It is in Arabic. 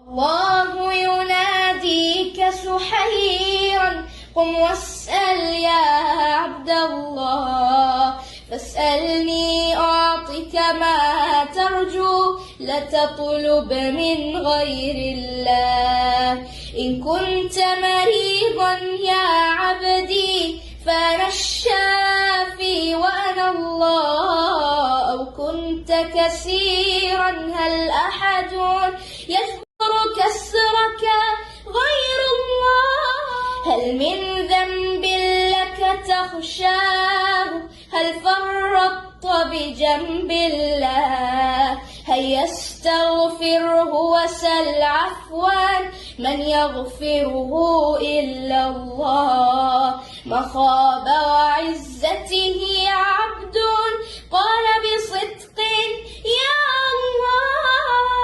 الله يناديك سحيرا قم واسأل يا عبد الله، فاسألني أعطك ما ترجو، لا تطلب من غير الله. إن كنت مريضا يا عبدي فأنا الشافي وأنا الله، أو كنت كسيرا هل أحد يجبر كسرك غير الله؟ هل من ذنب لك تخشاه؟ هل فرطت بجنب الله؟ هيا استغفره وسل عفوا، من يغفره إلا الله. ما خاب وعزته عبد قال بصدق يا الله.